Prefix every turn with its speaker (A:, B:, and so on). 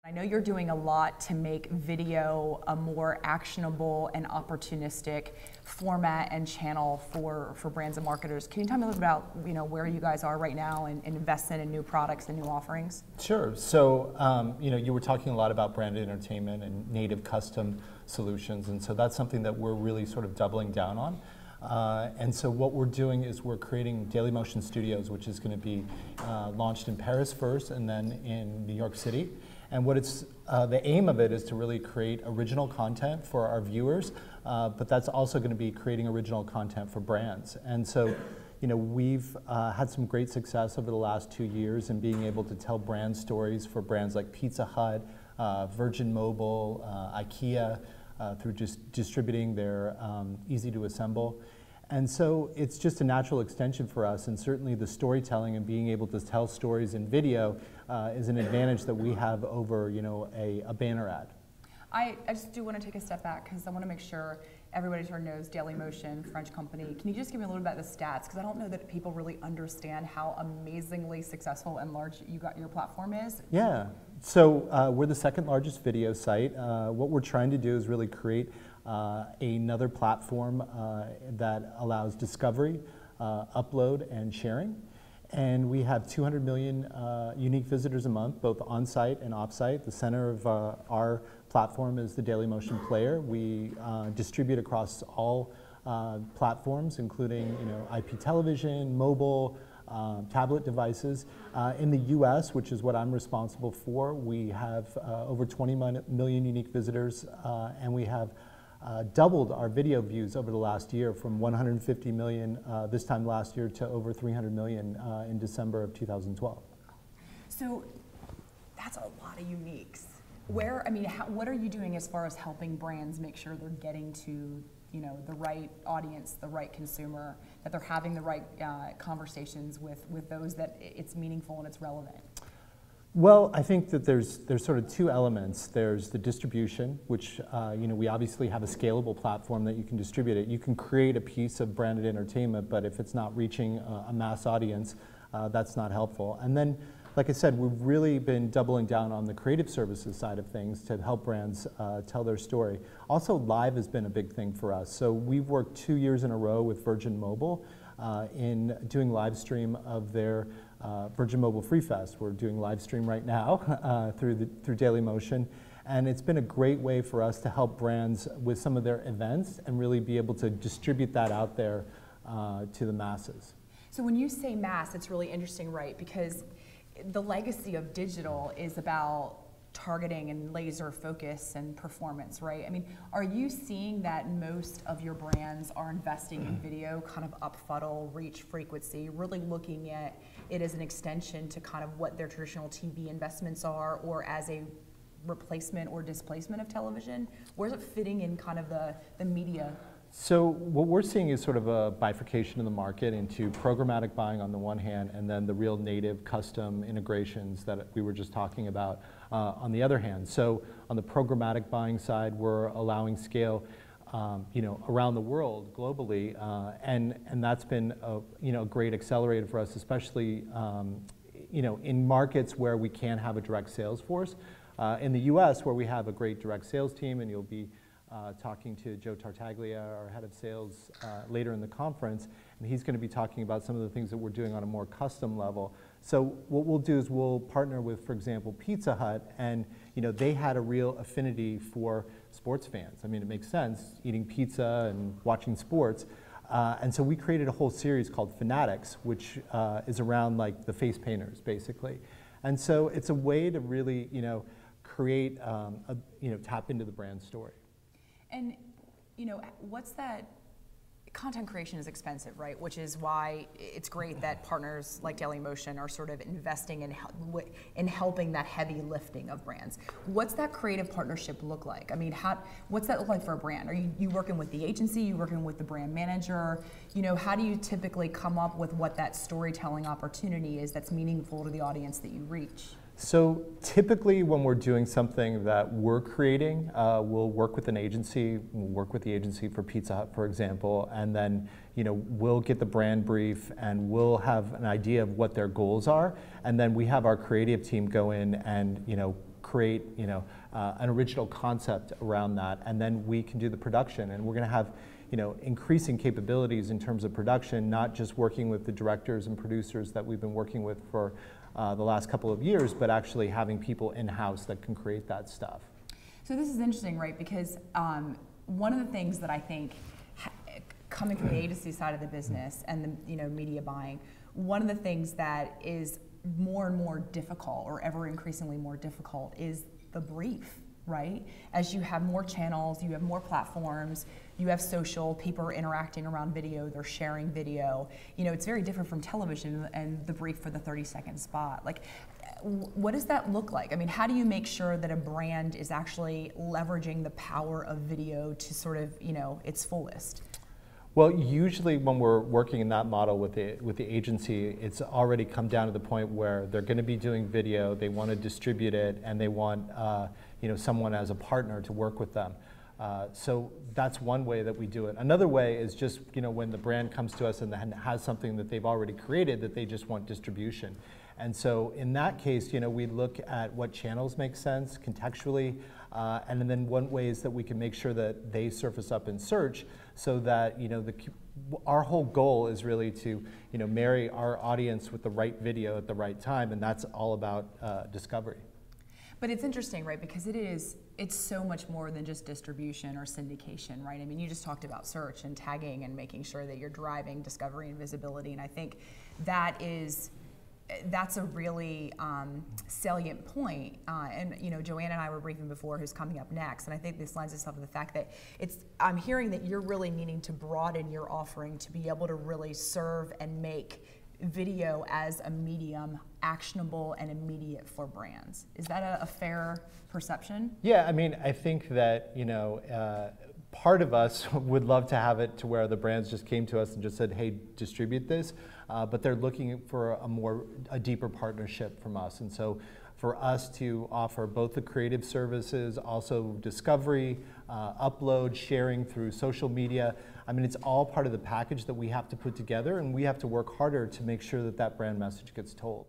A: I know you're doing a lot to make video a more actionable and opportunistic format and channel for brands and marketers. Can you tell me a little bit about where you guys are right now and investing in new products and new offerings?
B: Sure. So you were talking a lot about branded entertainment and native custom solutions, and so that's something that we're really sort of doubling down on. And so what we're doing is we're creating Dailymotion Studios, which is going to be launched in Paris first and then in New York City. And what the aim of it is to really create original content for our viewers, but that's also going to be creating original content for brands. And so, we've had some great success over the last 2 years in being able to tell brand stories for brands like Pizza Hut, Virgin Mobile, IKEA, through just distributing their easy to assemble. And so it's just a natural extension for us, and certainly the storytelling and being able to tell stories in video is an advantage that we have over a banner ad.
A: I just do want to take a step back because I want to make sure everybody sort of knows Dailymotion, French company. Can you just give me a little bit about the stats? Because I don't know that people really understand how amazingly successful and large your platform is.
B: Yeah, so we're the second largest video site. What we're trying to do is really create another platform that allows discovery, upload, and sharing. And we have 200 million unique visitors a month, both on-site and off-site. The center of our platform is the Dailymotion player. We distribute across all platforms, including IP television, mobile, tablet devices. In the US, which is what I'm responsible for, we have over 20 million unique visitors, and we have doubled our video views over the last year from 150 million this time last year to over 300 million in December of 2012.
A: So that's a lot of uniques. What are you doing as far as helping brands make sure they're getting to the right audience, the right consumer, that they're having the right conversations with those that it's meaningful and it's relevant?
B: Well, I think that there's sort of two elements. There's the distribution, which we obviously have a scalable platform that you can distribute it. You can create a piece of branded entertainment, but if it's not reaching a mass audience, that's not helpful. And then, like I said, we've really been doubling down on the creative services side of things to help brands tell their story. Also, live has been a big thing for us. So we've worked 2 years in a row with Virgin Mobile in doing live stream of their Virgin Mobile Free Fest. We're doing live stream right now through Dailymotion, and it's been a great way for us to help brands with some of their events and really be able to distribute that out there to the masses.
A: So when you say mass, it's really interesting, right? Because the legacy of digital is about targeting and laser focus and performance, right? I mean, are you seeing that most of your brands are investing in video, kind of up funnel, reach, frequency, really looking at it as an extension to kind of what their traditional TV investments are, or as a replacement or displacement of television? Where's it fitting in kind of the media?
B: So what we're seeing is sort of a bifurcation in the market into programmatic buying on the one hand, and then the real native custom integrations that we were just talking about on the other hand. So on the programmatic buying side, we're allowing scale around the world globally, and that's been a great accelerator for us, especially in markets where we can't have a direct sales force. In the US, where we have a great direct sales team, and you'll be talking to Joe Tartaglia, our head of sales, later in the conference, and he's going to be talking about some of the things that we're doing on a more custom level. So what we'll do is we'll partner with, for example, Pizza Hut, and they had a real affinity for sports fans. I mean, it makes sense, eating pizza and watching sports. And so we created a whole series called Fanatics, which is around like the face painters, basically. And so it's a way to really, create, tap into the brand story.
A: And, what's that? Content creation is expensive, right? Which is why it's great that partners like Dailymotion are sort of investing in helping that heavy lifting of brands. What's that creative partnership look like? I mean, what's that look like for a brand? Are you working with the agency? You working with the brand manager? How do you typically come up with what that storytelling opportunity is that's meaningful to the audience that you reach?
B: So typically when we're doing something that we're creating, we'll work with an agency. We'll work with the agency for Pizza Hut, for example, and then we'll get the brand brief and we'll have an idea of what their goals are, and then we have our creative team go in and create, an original concept around that, and then we can do the production. And we're going to have, increasing capabilities in terms of production, not just working with the directors and producers that we've been working with for the last couple of years, but actually having people in-house that can create that stuff.
A: So this is interesting, right? Because one of the things that I think, coming from the agency side of the business and the media buying, one of the things that is more and more difficult, or ever increasingly more difficult, is the brief, right? As you have more channels, you have more platforms, you have social, people are interacting around video, they're sharing video. It's very different from television and the brief for the 30-second spot. Like, what does that look like? I mean, how do you make sure that a brand is actually leveraging the power of video to sort of, its fullest?
B: Well, usually when we're working in that model with the agency, it's already come down to the point where they're going to be doing video, they want to distribute it, and they want someone as a partner to work with them. So that's one way that we do it. Another way is just when the brand comes to us and has something that they've already created that they just want distribution. And so in that case, we look at what channels make sense contextually, and then one way is that we can make sure that they surface up in search, so that our whole goal is really to marry our audience with the right video at the right time, and that's all about discovery.
A: But it's interesting, right? Because it's so much more than just distribution or syndication, right? I mean, you just talked about search and tagging and making sure that you're driving discovery and visibility, and I think that's a really salient point. And Joanne and I were briefing before who's coming up next, and I think this lends itself to the fact that I'm hearing that you're really needing to broaden your offering to be able to really serve and make video as a medium actionable and immediate for brands. Is that a fair perception?
B: Yeah, I mean, I think that part of us would love to have it to where the brands just came to us and just said, hey, distribute this, but they're looking for a deeper partnership from us. And so for us to offer both the creative services, also discovery, upload, sharing through social media, I mean, it's all part of the package that we have to put together, and we have to work harder to make sure that that brand message gets told.